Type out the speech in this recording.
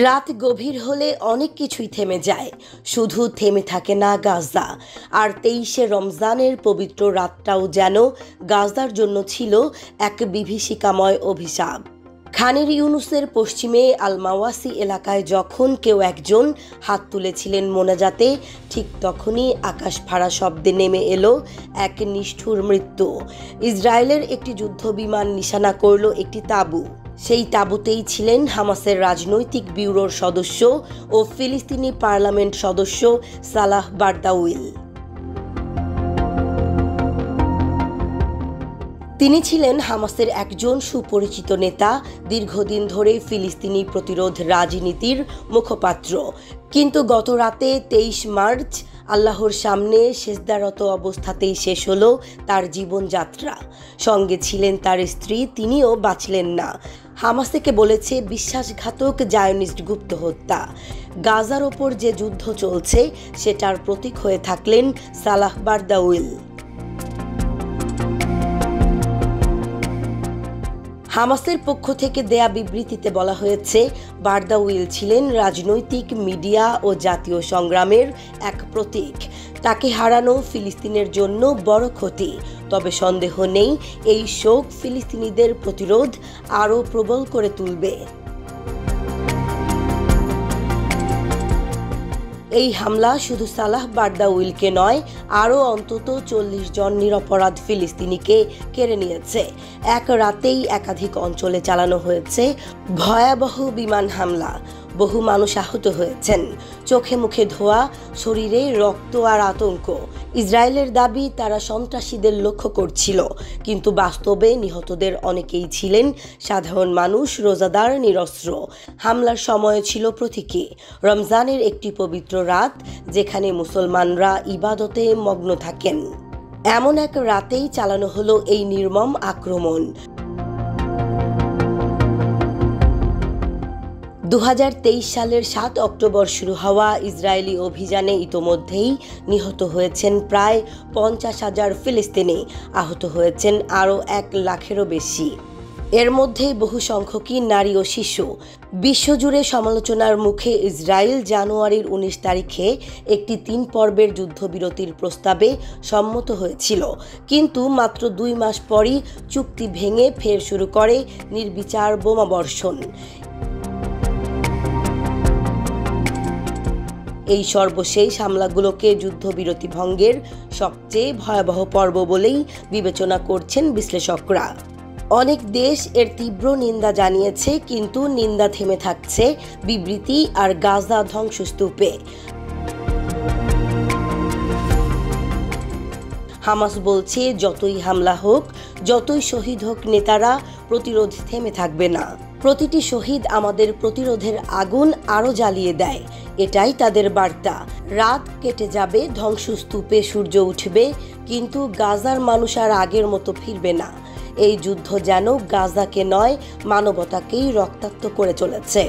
রাত গভীর হলে অনেক কিছুই থেমে যায়, শুধু থেমে থাকে না গাজা। আর 23শে রমজানের পবিত্র রাতটাও যেন গাজার জন্য ছিল এক বিভীষিকাময় অভিশাপ। খানের ইউনুসের পশ্চিমে আল মাওয়াসি এলাকায় যখন কেউ একজন হাত তুলেছিলেন মোনাজাতে, ঠিক তখনই আকাশ ফাড়া শব্দে নেমে এলো এক নিষ্ঠুর মৃত্যু। ইসরায়েলের একটি যুদ্ধবিমান নিশানা করল একটি তাঁবু। সেই তাঁবুতেই ছিলেন হামাসের রাজনৈতিক ব্যুরোর সদস্য ও ফিলিস্তিনি পার্লামেন্ট সদস্য সালাহ বারদাউইল। তিনি ছিলেন হামাসের একজন সুপরিচিত নেতা, দীর্ঘদিন ধরে ফিলিস্তিনি প্রতিরোধ রাজনীতির মুখপাত্র। কিন্তু গত রাতে 23 মার্চ আল্লাহর সামনে সেজদারত অবস্থাতেই শেষ হলো তার জীবনযাত্রা। সঙ্গে ছিলেন তার স্ত্রী, তিনিও বাঁচলেন না। হামাস থেকে বলেছে বিশ্বাসঘাতক জায়নিস্ট গুপ্ত হত্যা। গাজার ওপর যে যুদ্ধ চলছে সেটার প্রতীক হয়ে থাকলেন সালাহ বারদাউইল। হামাসের পক্ষ থেকে দেয়া বিবৃতিতে বলা হয়েছে, বারদাউইল ছিলেন রাজনৈতিক, মিডিয়া ও জাতীয় সংগ্রামের এক প্রতীক। তাকে হারানো ফিলিস্তিনের জন্য বড় ক্ষতি। তবে সন্দেহ নেই, এই শোক ফিলিস্তিনিদের প্রতিরোধ আরও প্রবল করে তুলবে। এই হামলা শুধু সালাহ বারদাউইলকে নয়, আরও অন্তত 40 জন নিরপরাধ ফিলিস্তিনিকে কেড়ে নিয়েছে। এক রাতেই একাধিক অঞ্চলে চালানো হয়েছে ভয়াবহ বিমান হামলা। বহু মানুষ আহত হয়েছেন, চোখে মুখে ধোয়া, শরীরে রক্ত আর আতঙ্ক। ইসরায়েলের দাবি তারা সন্ত্রাসীদের লক্ষ্য করছিল, কিন্তু বাস্তবে নিহতদের অনেকেই ছিলেন সাধারণ মানুষ, রোজাদার, নিরস্ত্র। হামলার সময় ছিল প্রতীকী, রমজানের একটি পবিত্র রাত যেখানে মুসলমানরা ইবাদতে মগ্ন থাকেন। এমন এক রাতেই চালানো হলো এই নির্মম আক্রমণ। 2023 সালের 7 অক্টোবর শুরু হওয়া ইসরায়েলি অভিযানে ইতোমধ্যেই নিহত হয়েছেন প্রায় 50,000 ফিলিস্তিনি, আহত হয়েছেন আরও 1 লাখেরও বেশি। এর মধ্যে বহু সংখ্যকই নারী ও শিশু। বিশ্বজুড়ে সমালোচনার মুখে ইসরায়েল জানুয়ারির 19 তারিখে একটি 3 পর্বের যুদ্ধবিরতির প্রস্তাবে সম্মত হয়েছিল, কিন্তু মাত্র 2 মাস পরই চুক্তি ভেঙে ফের শুরু করে নির্বিচার বোমাবর্ষণ। এই সর্বশেষ হামলাগুলোকে যুদ্ধবিরতি ভঙ্গের সবচেয়ে ভয়াবহ পর্ব বলেই বিবেচনা করছেন বিশ্লেষকরা। অনেক দেশ এর তীব্র নিন্দা জানিয়েছে, কিন্তু নিন্দা থেমে থাকছে বিবৃতি আর গাজা ধ্বংসস্তূপে। হামাস বলছে, যতই হামলা হোক, যতই শহীদ হোক নেতারা, প্রতিরোধ থেমে থাকবে না। প্রতিটি শহীদ আমাদের প্রতিরোধের আগুন আরও জ্বালিয়ে দেয়, এটাই তাদের বার্তা। রাত কেটে যাবে, ধ্বংসস্তূপে সূর্য উঠবে, কিন্তু গাজার মানুষ আর আগের মতো ফিরবে না। এই যুদ্ধ যেন গাজাকে নয়, মানবতাকেই রক্তাক্ত করে চলেছে।